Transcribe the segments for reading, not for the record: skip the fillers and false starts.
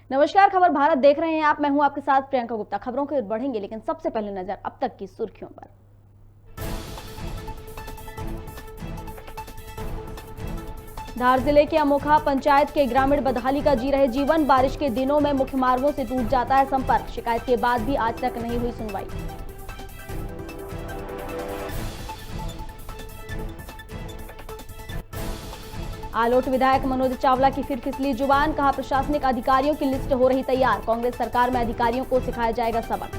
नमस्कार, खबर भारत देख रहे हैं आप। मैं हूं आपके साथ प्रियंका गुप्ता। खबरों की ओर बढ़ेंगे, लेकिन सबसे पहले नजर अब तक की सुर्खियों पर। धार जिले के अमोखा पंचायत के ग्रामीण बदहाली का जी रहे जीवन। बारिश के दिनों में मुख्य मार्गों से टूट जाता है संपर्क। शिकायत के बाद भी आज तक नहीं हुई सुनवाई। आलोट विधायक मनोज चावला की फिर फिसली जुबान। कहा, प्रशासनिक अधिकारियों की लिस्ट हो रही तैयार। कांग्रेस सरकार में अधिकारियों को सिखाया जाएगा सबक।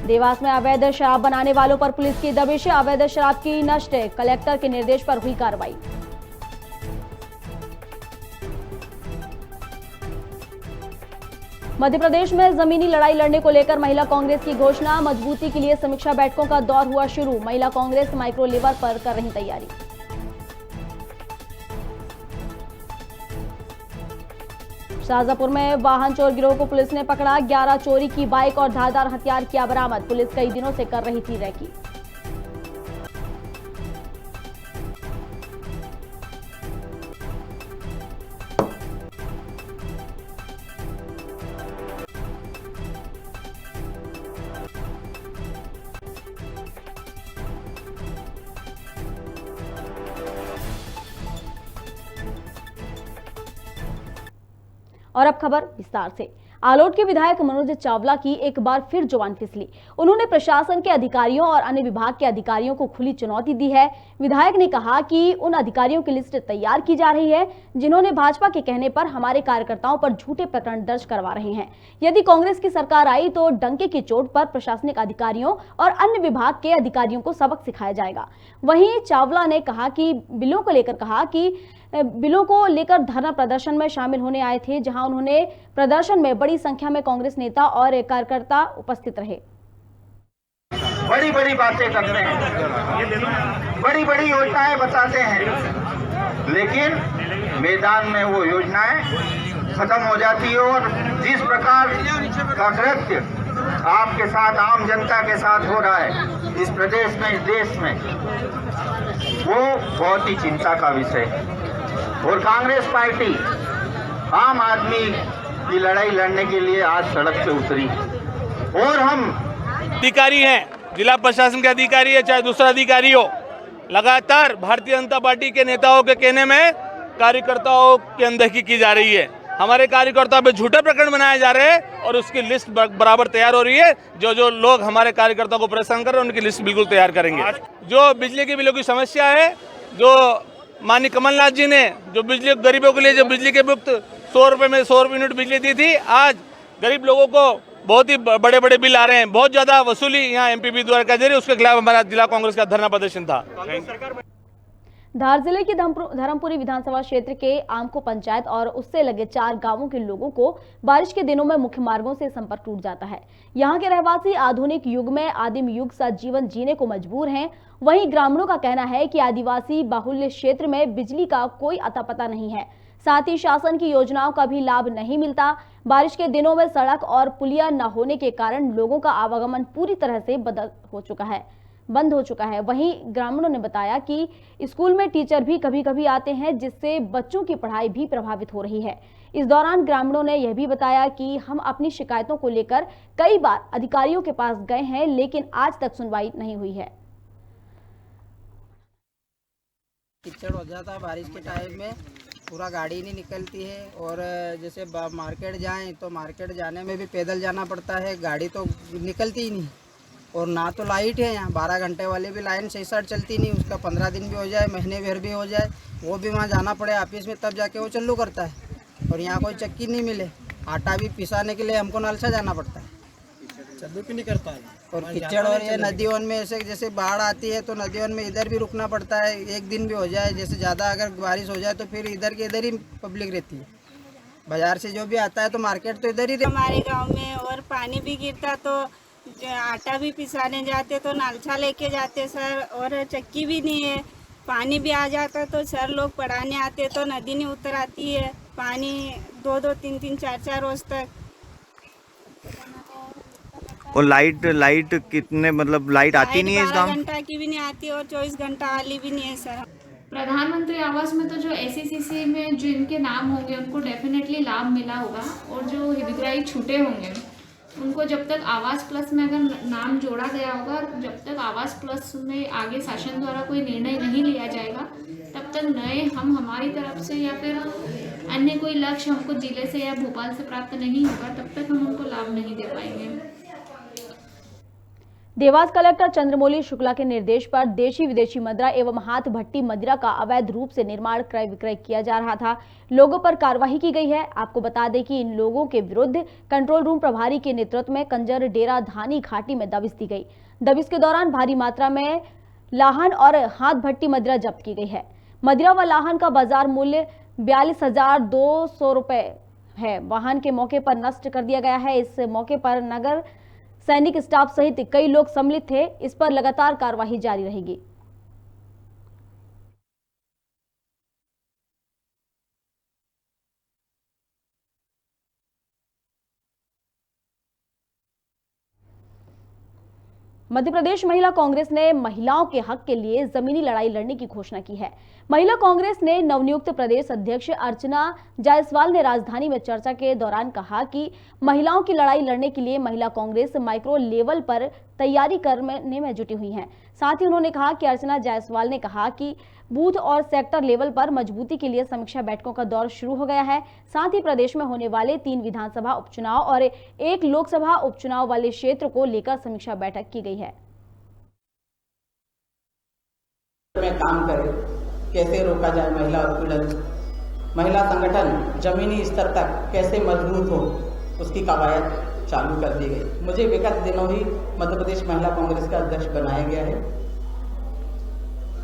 देवास में अवैध शराब बनाने वालों पर पुलिस की दबिश। अवैध शराब की नष्ट। कलेक्टर के निर्देश पर हुई कार्रवाई। मध्य प्रदेश में जमीनी लड़ाई लड़ने को लेकर महिला कांग्रेस की घोषणा। मजबूती के लिए समीक्षा बैठकों का दौर हुआ शुरू। महिला कांग्रेस माइक्रो लेवल पर कर रही तैयारी। शाहजहांपुर में वाहन चोर गिरोह को पुलिस ने पकड़ा। 11 चोरी की बाइक और धारदार हथियार किया बरामद। पुलिस कई दिनों से कर रही थी रेकी। और अब खबर विस्तार से। आलोट के विधायक मनोज चावला की एक बार फिर जुबान फिसली। उन्होंने प्रशासन के अधिकारियों और अन्य विभाग के अधिकारियों को खुली चुनौती दी है। विधायक ने कहा कि उन अधिकारियों की लिस्ट तैयार की जा रही है जिन्होंने भाजपा के कहने पर हमारे कार्यकर्ताओं पर झूठे प्रकरण दर्ज करवा रहे हैं। यदि कांग्रेस की सरकार आई तो डंके की चोट पर प्रशासनिक अधिकारियों और अन्य विभाग के अधिकारियों को सबक सिखाया जाएगा। वहीं चावला ने कहा कि बिलों को लेकर धरना प्रदर्शन में शामिल होने आए थे, जहां उन्होंने प्रदर्शन में बड़ी संख्या में कांग्रेस नेता और कार्यकर्ता उपस्थित रहे। बड़ी बड़ी बातें करते हैं, बड़ी बड़ी योजनाएं बताते हैं, लेकिन मैदान में वो योजनाएं खत्म हो जाती है और जिस प्रकार का कृत्य आपके साथ, आम जनता के साथ हो रहा है इस प्रदेश में, इस देश में, वो बहुत ही चिंता का विषय है। और कांग्रेस पार्टी आम आदमी की लड़ाई लड़ने के लिए आज सड़क पे उतरी और हम अधिकारी हैं, जिला प्रशासन के अधिकारी है चाहे दूसरा अधिकारी हो, लगातार भारतीय जनता पार्टी के नेताओं के कहने में कार्यकर्ताओं की अनदेखी की जा रही है। हमारे कार्यकर्ताओं पे झूठे प्रकरण बनाए जा रहे हैं और उसकी लिस्ट बराबर तैयार हो रही है। जो लोग हमारे कार्यकर्ताओं को परेशान कर रहे हैं उनकी लिस्ट बिल्कुल तैयार करेंगे। जो बिजली के बिलों की समस्या है, जो माननीय कमलनाथ जी ने जो बिजली गरीबों के लिए जो बिजली के मुफ्त 100 रुपये में 100 यूनिट बिजली दी थी, आज गरीब लोगों को बहुत ही बड़े बड़े बिल आ रहे हैं। बहुत ज्यादा वसूली यहाँ एमपीपी द्वारा की जा रही है। उसके खिलाफ हमारा जिला कांग्रेस का धरना प्रदर्शन था। धार जिले की धर्मपुरी विधानसभा क्षेत्र के आमको पंचायत और उससे लगे 4 गांवों के लोगों को बारिश के दिनों में मुख्य मार्गों से संपर्क टूट जाता है। यहां के रहवासी आधुनिक युग में आदिम युग सा जीवन जीने को मजबूर हैं। वहीं ग्रामीणों का कहना है कि आदिवासी बाहुल्य क्षेत्र में बिजली का कोई अता पता नहीं है, साथ ही शासन की योजनाओं का भी लाभ नहीं मिलता। बारिश के दिनों में सड़क और पुलिया न होने के कारण लोगों का आवागमन पूरी तरह से बंद हो चुका है। वहीं ग्रामीणों ने बताया कि स्कूल में टीचर भी कभी कभी आते हैं, जिससे बच्चों की पढ़ाई भी प्रभावित हो रही है। इस दौरान ग्रामीणों ने यह भी बताया कि हम अपनी शिकायतों को लेकर कई बार अधिकारियों के पास गए हैं, लेकिन आज तक सुनवाई नहीं हुई है। कीचड़ हो जाता है बारिश के टाइम में, पूरा गाड़ी नहीं निकलती है। और जैसे मार्केट जाएं तो मार्केट जाने में भी पैदल जाना पड़ता है, गाड़ी तो निकलती ही नहीं। और ना तो लाइट है यहाँ, 12 घंटे वाली भी लाइन सही साथ चलती नहीं। उसका 15 दिन भी हो जाए, महीने भर भी हो जाए, वो भी वहाँ जाना पड़े ऑफिस में, तब जाके वो चालू करता है। और यहाँ कोई चक्की नहीं मिले, आटा भी पिसाने के लिए हमको नालसा जाना पड़ता है, चालू भी नहीं करता है। और कीचड़ और ये नदियों में ऐसे जैसे बाढ़ आती है तो नदियों में इधर भी रुकना पड़ता है। एक दिन भी हो जाए, जैसे ज़्यादा अगर बारिश हो जाए तो फिर इधर के इधर ही पब्लिक रहती है। बाजार से जो भी आता है तो मार्केट तो इधर ही हमारे गांव में। और पानी भी गिरता तो आटा भी पिसाने जाते तो नालछा लेके जाते सर, और चक्की भी नहीं है। पानी भी आ जाता तो सर लोग पढ़ाने आते तो नदी नहीं उतर आती है, पानी 2-2, 3-3, 4-4 रोज तक। और लाइट कितने, मतलब लाइट आती नहीं है इस गाँव? 12 घंटा की भी नहीं आती और 24 घंटा वाली भी नहीं है सर। प्रधानमंत्री आवास में तो जो SECC में जिनके नाम होंगे उनको डेफिनेटली लाभ मिला होगा, और जो हितग्राही छूटे होंगे उनको जब तक आवास प्लस में अगर नाम जोड़ा गया होगा, जब तक आवास प्लस में आगे शासन द्वारा कोई निर्णय नहीं लिया जाएगा, तब तक नए हमारी तरफ से या फिर अन्य कोई लक्ष्य हमको जिले से या भोपाल से प्राप्त नहीं होगा, तब तक हम उनको लाभ नहीं दे पाएंगे। देवास कलेक्टर चंद्रमौली शुक्ला के निर्देश पर देशी विदेशी मदिरा एवं हाथ भट्टी मदिरा का अवैध रूप से निर्माण क्रय विक्रय किया जा रहा था। लोगों पर कार्रवाई की गई है। आपको बता दें कि इन लोगों के विरुद्ध कंट्रोल रूम प्रभारी के नेतृत्व में कंजर डेरा धानी घाटी में दबिश दी गई। दबिश के दौरान भारी मात्रा में लाहन और हाथ भट्टी मदिरा जब्त की गई है। मदिरा व लाहन का बाजार मूल्य 42,200 रुपए है। वाहन के मौके पर नष्ट कर दिया गया है। इस मौके पर नगर सैनिक स्टाफ सहित कई लोग सम्मिलित थे। इस पर लगातार कार्रवाई जारी रहेगी। मध्य प्रदेश महिला कांग्रेस ने महिलाओं के हक के लिए जमीनी लड़ाई लड़ने की घोषणा की है। महिला कांग्रेस ने नवनियुक्त प्रदेश अध्यक्ष अर्चना जायसवाल ने राजधानी में चर्चा के दौरान कहा कि महिलाओं की लड़ाई लड़ने के लिए महिला कांग्रेस माइक्रो लेवल पर तैयारी करने में जुटी हुई है। साथ ही उन्होंने कहा कि अर्चना जायसवाल ने कहा कि बूथ और सेक्टर लेवल पर मजबूती के लिए समीक्षा बैठकों का दौर शुरू हो गया है। साथ ही प्रदेश में होने वाले 3 विधानसभा उपचुनाव और 1 लोकसभा उपचुनाव वाले क्षेत्र को लेकर समीक्षा बैठक की गई है। में काम करे, कैसे रोका जाए महिला उत्पीड़न, महिला संगठन जमीनी स्तर तक कैसे मजबूत हो, उसकी कवायद चालू कर दी गई। मुझे विगत दिनों ही मध्य प्रदेश महिला कांग्रेस का अध्यक्ष बनाया गया है।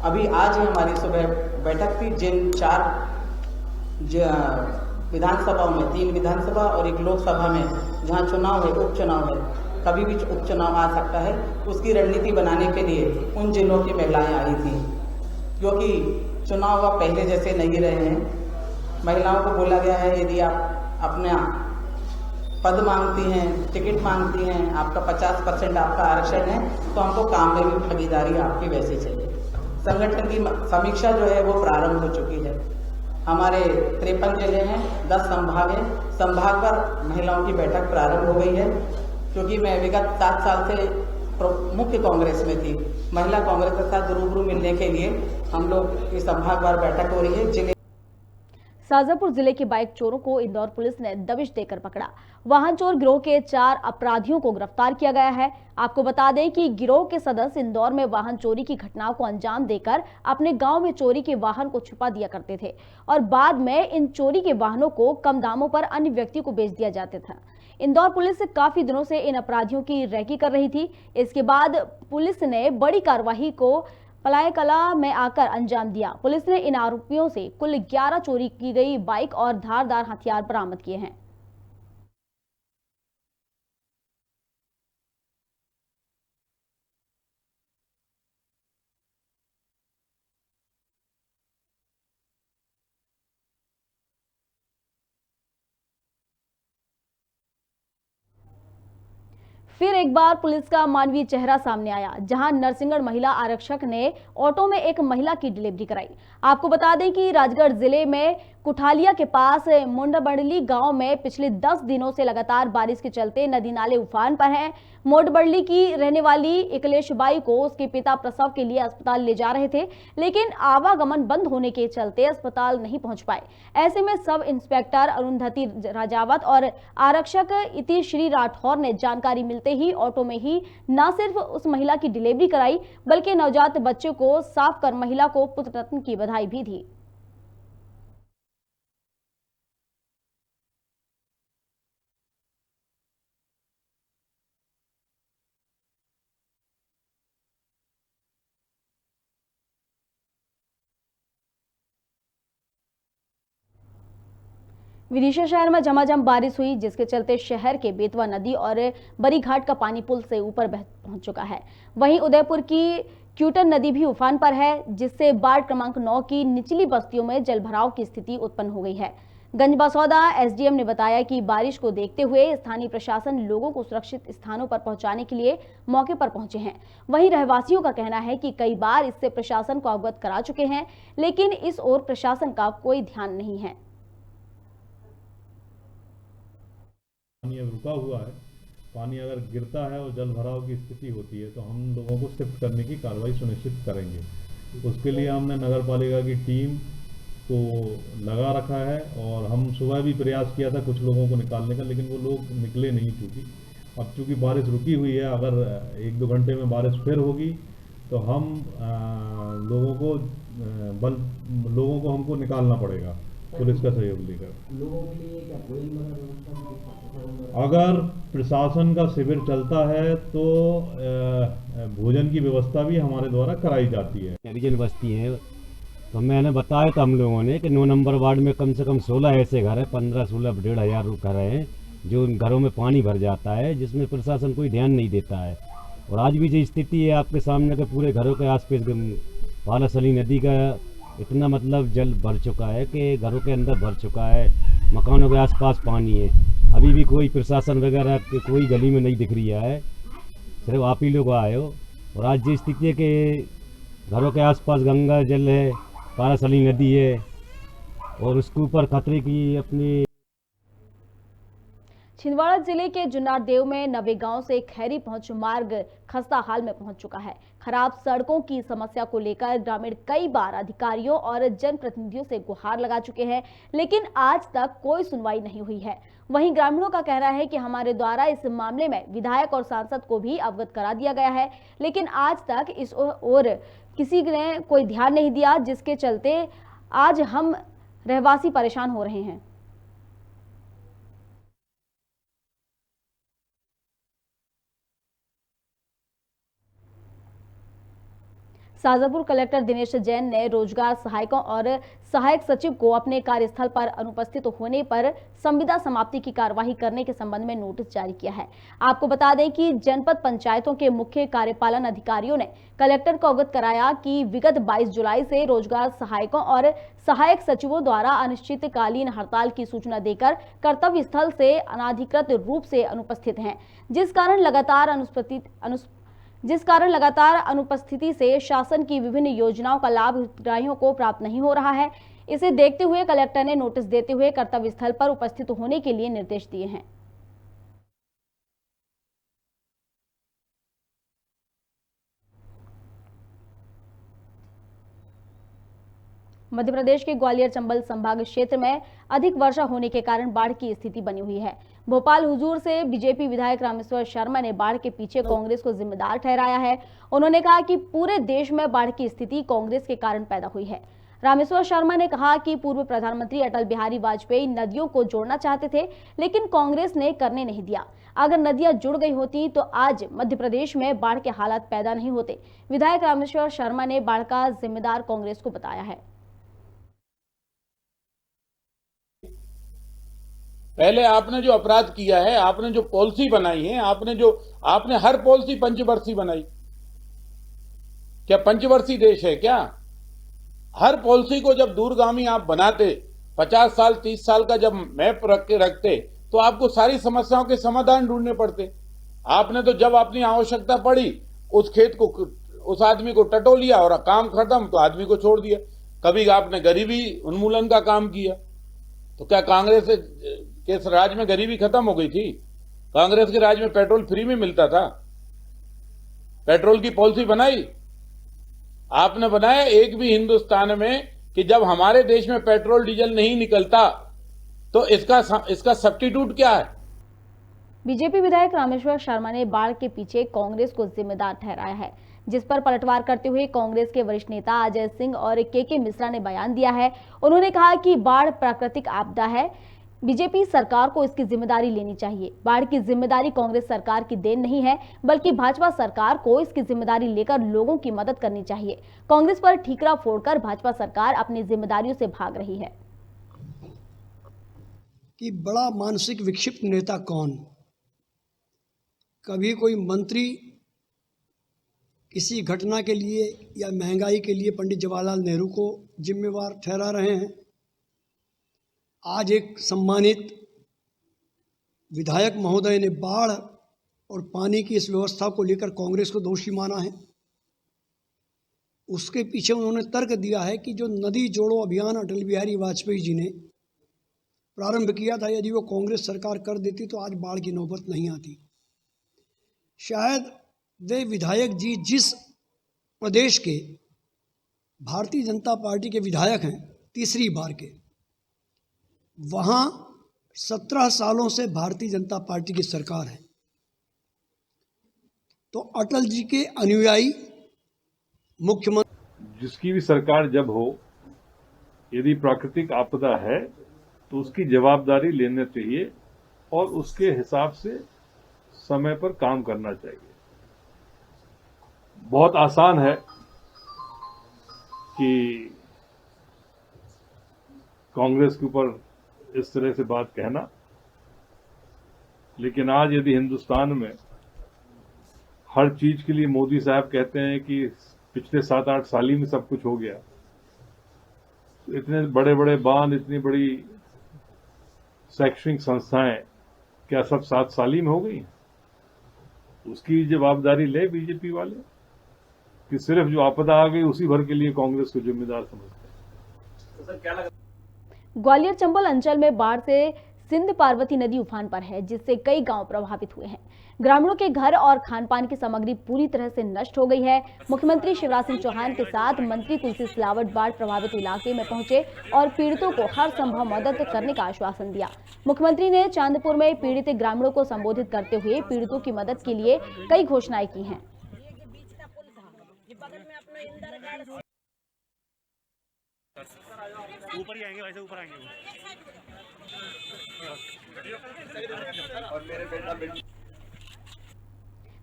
अभी आज ही हमारी सुबह बैठक थी, जिन 4 विधानसभाओं में 3 विधानसभा और 1 लोकसभा में जहां चुनाव है, उपचुनाव है, कभी भी उपचुनाव आ सकता है, उसकी रणनीति बनाने के लिए उन जिलों की महिलाएं आई थी, क्योंकि चुनाव अब पहले जैसे नहीं रहे हैं। महिलाओं को बोला गया है यदि आप अपना पद मांगती हैं, टिकट मांगती हैं, आपका 50% आपका आरक्षण है, तो हमको काम में भी भागीदारी आपकी वैसी चाहिए। संगठन की समीक्षा जो है वो प्रारंभ हो चुकी है। हमारे 53 जिले हैं, 10 संभाग हैं। संभाग पर महिलाओं की बैठक प्रारंभ हो गई है, क्योंकि मैं विगत 7 साल से मुख्य कांग्रेस में थी। महिला कांग्रेस के साथ रूबरू मिलने के लिए हम लोग इस संभागवार बैठक हो रही है। जिले शाजापुर जिले के बाइक चोरों को इंदौर पुलिस ने दबिश देकर पकड़ा। वाहन चोर गिरोह के 4 अपराधियों को गिरफ्तार किया गया है। आपको बता दें कि गिरोह के सदस्य इंदौर में वाहन चोरी की घटनाओं को अंजाम देकर अपने गांव में चोरी के वाहन को छुपा दिया करते थे और बाद में इन चोरी के वाहनों को कम दामों पर अन्य व्यक्ति को बेच दिया जाता था। इंदौर पुलिस काफी दिनों से इन अपराधियों की रैकी कर रही थी। इसके बाद पुलिस ने बड़ी कार्रवाई को पलाय कला में आकर अंजाम दिया। पुलिस ने इन आरोपियों से कुल 11 चोरी की गई बाइक और धारदार हथियार बरामद किए हैं। फिर एक बार पुलिस का मानवीय चेहरा सामने आया, जहां नरसिंहगढ़ महिला आरक्षक ने ऑटो में एक महिला की डिलीवरी कराई। आपको बता दें कि राजगढ़ जिले में कुठालिया के पास मोडबड़ली गांव में पिछले 10 दिनों से लगातार बारिश के चलते नदी नाले उफान पर हैं। मोडबड़ली की रहने वाली इकलेश बाई को उसके पिता प्रसव के लिए अस्पताल ले जा रहे थे, लेकिन आवागमन बंद होने के चलते अस्पताल नहीं पहुंच पाए। ऐसे में सब इंस्पेक्टर अरुंधति राजावत और आरक्षक इति श्री राठौर ने जानकारी मिलते ही ऑटो में ही न सिर्फ उस महिला की डिलीवरी कराई, बल्कि नवजात बच्चे को साफ कर महिला को पुत्र रत्न की बधाई भी दी। विदिशा शहर में झमाझम बारिश हुई, जिसके चलते शहर के बेतवा नदी और बरी घाट का पानी पुल से ऊपर बह पहुंच चुका है। वहीं उदयपुर की क्यूटन नदी भी उफान पर है, जिससे वार्ड क्रमांक 9 की निचली बस्तियों में जलभराव की स्थिति उत्पन्न हो गई है। गंजबसौदा एसडीएम ने बताया कि बारिश को देखते हुए स्थानीय प्रशासन लोगों को सुरक्षित स्थानों पर पहुंचाने के लिए मौके पर पहुंचे हैं। वहीं रहवासियों का कहना है कि कई बार इससे प्रशासन को अवगत करा चुके हैं, लेकिन इस ओर प्रशासन का कोई ध्यान नहीं है। पानी अब रुका हुआ है, पानी अगर गिरता है और जल भराव की स्थिति होती है तो हम लोगों को शिफ्ट करने की कार्रवाई सुनिश्चित करेंगे। उसके लिए हमने नगर पालिका की टीम को लगा रखा है और हम सुबह भी प्रयास किया था कुछ लोगों को निकालने का, लेकिन वो लोग निकले नहीं। चूँकि बारिश रुकी हुई है, अगर 1-2 घंटे में बारिश फिर होगी तो हम लोगों को हमको निकालना पड़ेगा पुलिस का सहयोग लेकर। लोगों के लिए क्या अगर प्रशासन का शिविर चलता है तो भोजन की व्यवस्था भी हमारे द्वारा कराई जाती है। हरिजन बस्ती है तो मैंने बताया था हम लोगों ने कि 9 नंबर वार्ड में कम से कम 16 ऐसे घर हैं, 15-16 1,500 घर हैं जो उन घरों में पानी भर जाता है, जिसमें प्रशासन कोई ध्यान नहीं देता है। और आज भी जो स्थिति है आपके सामने के पूरे घरों के आसपास बालासली नदी का इतना मतलब जल भर चुका है कि घरों के अंदर भर चुका है, मकानों के आसपास पानी है। अभी भी कोई प्रशासन वगैरह के कोई गली में नहीं दिख रही है, सिर्फ आप ही लोग आए हो। और आज जो स्थिति है कि घरों के आसपास गंगा जल है, बालासली नदी है और उसके ऊपर खतरे की अपनी। छिंदवाड़ा जिले के जुन्नारदेव में नवे गांव से खैरी पहुंच मार्ग खस्ता हाल में पहुंच चुका है। खराब सड़कों की समस्या को लेकर ग्रामीण कई बार अधिकारियों और जनप्रतिनिधियों से गुहार लगा चुके हैं, लेकिन आज तक कोई सुनवाई नहीं हुई है। वहीं ग्रामीणों का कहना है कि हमारे द्वारा इस मामले में विधायक और सांसद को भी अवगत करा दिया गया है, लेकिन आज तक इस ओर किसी ने कोई ध्यान नहीं दिया, जिसके चलते आज हम रहवासी परेशान हो रहे हैं। शाजापुर कलेक्टर दिनेश जैन ने रोजगार सहायकों और सहायक सचिव को अपने कार्यस्थल पर अनुपस्थित होने पर संविदा समाप्ति की कार्यवाही करने के संबंध में नोटिस जारी किया है। आपको बता दें कि जनपद पंचायतों के मुख्य कार्यपालन अधिकारियों ने कलेक्टर को अवगत कराया कि विगत 22 जुलाई से रोजगार सहायकों और सहायक सचिवों द्वारा अनिश्चितकालीन हड़ताल की सूचना देकर कर्तव्य स्थल से अनाधिकृत रूप से अनुपस्थित हैं, जिस कारण लगातार अनुपस्थिति से शासन की विभिन्न योजनाओं का लाभ हितग्राहियों को प्राप्त नहीं हो रहा है। इसे देखते हुए कलेक्टर ने नोटिस देते हुए कर्तव्य स्थल पर उपस्थित होने के लिए निर्देश दिए हैं। मध्य प्रदेश के ग्वालियर चंबल संभाग क्षेत्र में अधिक वर्षा होने के कारण बाढ़ की स्थिति बनी हुई है। भोपाल हुजूर से बीजेपी विधायक रामेश्वर शर्मा ने बाढ़ के पीछे कांग्रेस को जिम्मेदार ठहराया है। उन्होंने कहा कि पूरे देश में बाढ़ की स्थिति कांग्रेस के कारण पैदा हुई है। रामेश्वर शर्मा ने कहा कि पूर्व प्रधानमंत्री अटल बिहारी वाजपेयी नदियों को जोड़ना चाहते थे, लेकिन कांग्रेस ने करने नहीं दिया। अगर नदियां जुड़ गई होती तो आज मध्य प्रदेश में बाढ़ के हालात पैदा नहीं होते। विधायक रामेश्वर शर्मा ने बाढ़ का जिम्मेदार कांग्रेस को बताया है। पहले आपने जो अपराध किया है, आपने जो पॉलिसी बनाई है, आपने हर पॉलिसी पंचवर्षीय बनाई। क्या पंचवर्षीय देश है क्या? हर पॉलिसी को जब दूरगामी आप बनाते, 50 साल 30 साल का जब मैप रख के रखते, तो आपको सारी समस्याओं के समाधान ढूंढने पड़ते। आपने तो जब अपनी आवश्यकता पड़ी उस खेत को, उस आदमी को टटो लिया और काम खत्म तो आदमी को छोड़ दिया। कभी आपने गरीबी उन्मूलन का काम किया, तो क्या कांग्रेस के राज में गरीबी खत्म हो गई थी? कांग्रेस के राज में पेट्रोल फ्री में मिलता था। पेट्रोल की पॉलिसी बनाई आपने, बनाया एक भी हिंदुस्तान में कि जब हमारे देश में पेट्रोल डीजल नहीं निकलता तो इसका सब्स्टिट्यूट क्या है? बीजेपी विधायक रामेश्वर शर्मा ने बाढ़ के पीछे कांग्रेस को जिम्मेदार ठहराया है, जिस पर पलटवार करते हुए कांग्रेस के वरिष्ठ नेता अजय सिंह और के मिश्रा ने बयान दिया है। उन्होंने कहा कि बाढ़ प्राकृतिक आपदा है, बीजेपी सरकार को इसकी जिम्मेदारी लेनी चाहिए। बाढ़ की जिम्मेदारी कांग्रेस सरकार की देन नहीं है, बल्कि भाजपा सरकार को इसकी जिम्मेदारी लेकर लोगों की मदद करनी चाहिए। कांग्रेस पर ठीकरा फोड़कर भाजपा सरकार अपनी जिम्मेदारियों से भाग रही है। कि बड़ा मानसिक विक्षिप्त नेता कौन? कभी कोई मंत्री किसी घटना के लिए या महंगाई के लिए पंडित जवाहरलाल नेहरू को जिम्मेवार ठहरा रहे हैं। आज एक सम्मानित विधायक महोदय ने बाढ़ और पानी की इस व्यवस्था को लेकर कांग्रेस को दोषी माना है। उसके पीछे उन्होंने तर्क दिया है कि जो नदी जोड़ो अभियान अटल बिहारी वाजपेयी जी ने प्रारंभ किया था, यदि वो कांग्रेस सरकार कर देती तो आज बाढ़ की नौबत नहीं आती। शायद वे विधायक जी जिस प्रदेश के भारतीय जनता पार्टी के विधायक हैं, तीसरी बार के, वहाँ 17 सालों से भारतीय जनता पार्टी की सरकार है। तो अटल जी के अनुयायी मुख्यमंत्री, जिसकी भी सरकार जब हो, यदि प्राकृतिक आपदा है तो उसकी जवाबदारी लेना चाहिए और उसके हिसाब से समय पर काम करना चाहिए। बहुत आसान है कि कांग्रेस के ऊपर इस तरह से बात कहना, लेकिन आज यदि हिंदुस्तान में हर चीज के लिए मोदी साहब कहते हैं कि पिछले 7-8 साल ही में सब कुछ हो गया, तो इतने बड़े बड़े बांध, इतनी बड़ी शैक्षणिक संस्थाएं क्या सब 7 साल ही में हो गई? उसकी जवाबदारी ले बीजेपी वाले कि सिर्फ जो आपदा आ गई उसी भर के लिए कांग्रेस को जिम्मेदार समझते हैं। ग्वालियर चंबल अंचल में बाढ़ से सिंध पार्वती नदी उफान पर है, जिससे कई गांव प्रभावित हुए हैं। ग्रामीणों के घर और खान पान की सामग्री पूरी तरह से नष्ट हो गई है। मुख्यमंत्री शिवराज सिंह चौहान के साथ मंत्री तुलसी सिलावट बाढ़ प्रभावित इलाके में पहुंचे और पीड़ितों को हर संभव मदद करने का आश्वासन दिया। मुख्यमंत्री ने चांदपुर में पीड़ित ग्रामीणों को संबोधित करते हुए पीड़ितों की मदद के लिए कई घोषणाएं की हैं। ऊपर ही आएंगे, वैसे ऊपर आएंगे।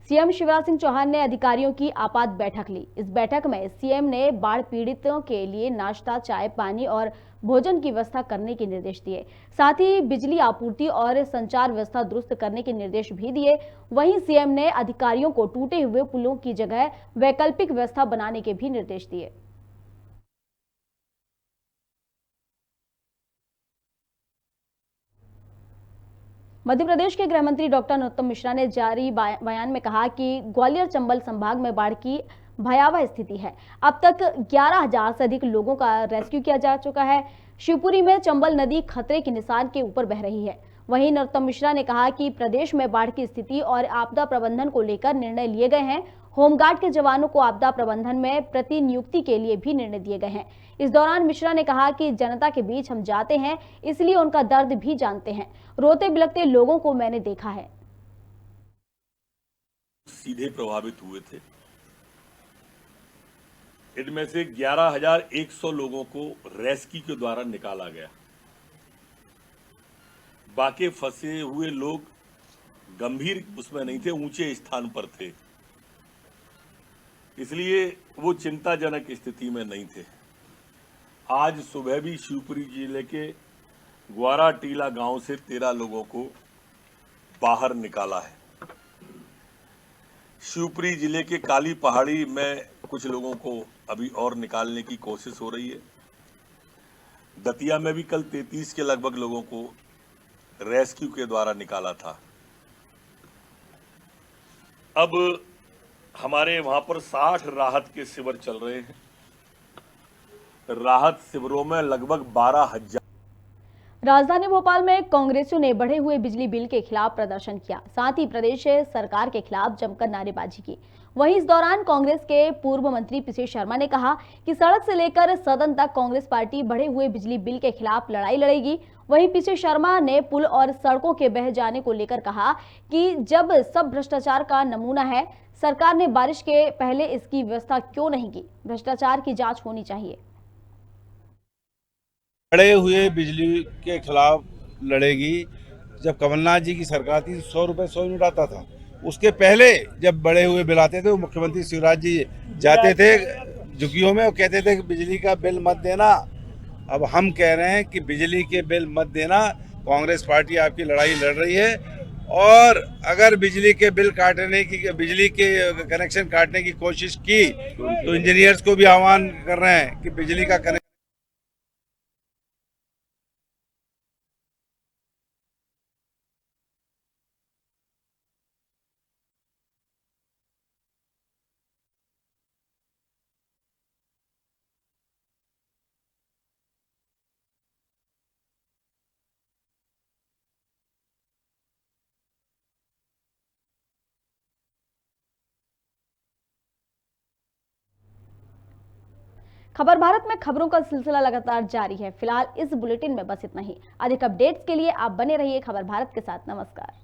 सीएम शिवराज सिंह चौहान ने अधिकारियों की आपात बैठक ली। इस बैठक में सीएम ने बाढ़ पीड़ितों के लिए नाश्ता, चाय, पानी और भोजन की व्यवस्था करने के निर्देश दिए। साथ ही बिजली आपूर्ति और संचार व्यवस्था दुरुस्त करने के निर्देश भी दिए। वहीं सीएम ने अधिकारियों को टूटे हुए पुलों की जगह वैकल्पिक व्यवस्था बनाने के भी निर्देश दिए। मध्य प्रदेश के गृह मंत्री डॉक्टर नरोत्तम मिश्रा ने जारी बयान में कहा कि ग्वालियर चंबल संभाग में बाढ़ की भयावह स्थिति है। अब तक 11,000 से अधिक लोगों का रेस्क्यू किया जा चुका है। शिवपुरी में चंबल नदी खतरे के निशान के ऊपर बह रही है। वहीं नरोत्तम मिश्रा ने कहा कि प्रदेश में बाढ़ की स्थिति और आपदा प्रबंधन को लेकर निर्णय लिए गए हैं। होमगार्ड के जवानों को आपदा प्रबंधन में प्रतिनियुक्ति के लिए भी निर्णय दिए गए हैं। इस दौरान मिश्रा ने कहा कि जनता के बीच हम जाते हैं, इसलिए उनका दर्द भी जानते हैं। रोते बिलखते लोगों को मैंने देखा है। सीधे प्रभावित हुए थे। इनमें से 11,100 लोगों को रेस्क्यू के द्वारा निकाला गया। बाकी फंसे हुए लोग गंभीर उसमें नहीं थे, ऊंचे स्थान पर थे, इसलिए वो चिंताजनक स्थिति में नहीं थे। आज सुबह भी शिवपुरी जिले के ग्वारा टीला गांव से 13 लोगों को बाहर निकाला है। शिवपुरी जिले के काली पहाड़ी में कुछ लोगों को अभी और निकालने की कोशिश हो रही है। दतिया में भी कल 33 के लगभग लोगों को रेस्क्यू के द्वारा निकाला था। अब हमारे वहां पर 60 राहत के शिविर चल रहे हैं। राहत शिविरों में लगभग 12,000। राजधानी भोपाल में कांग्रेसियों ने बढ़े हुए बिजली बिल के खिलाफ प्रदर्शन किया। साथ ही प्रदेश सरकार के खिलाफ जमकर नारेबाजी की। वहीं इस दौरान कांग्रेस के पूर्व मंत्री पीसी शर्मा ने कहा कि सड़क से लेकर सदन तक कांग्रेस पार्टी बढ़े हुए बिजली बिल के खिलाफ लड़ाई लड़ेगी। वहीं पीसी शर्मा ने पुल और सड़कों के बह जाने को लेकर कहा कि जब सब भ्रष्टाचार का नमूना है, सरकार ने बारिश के पहले इसकी व्यवस्था क्यों नहीं की? भ्रष्टाचार की जांच होनी चाहिए। बढ़े हुए बिजली के खिलाफ लड़ेगी। जब कमलनाथ जी की सरकार थी 100 रुपये 100 यूनिट आता था। उसके पहले जब बढ़े हुए बिल आते थे, वो मुख्यमंत्री शिवराज जी जाते थे झुग्गियों में और कहते थे कि बिजली का बिल मत देना। अब हम कह रहे हैं कि बिजली के बिल मत देना। कांग्रेस पार्टी आपकी लड़ाई लड़ रही है और अगर बिजली के बिल काटने की, बिजली के कनेक्शन काटने की कोशिश की तो इंजीनियर्स को भी आह्वान कर रहे हैं कि बिजली का कनेक्शन खबर भारत में खबरों का सिलसिला लगातार जारी है। फिलहाल इस बुलेटिन में बस इतना ही। अधिक अपडेट्स के लिए आप बने रहिए खबर भारत के साथ। नमस्कार।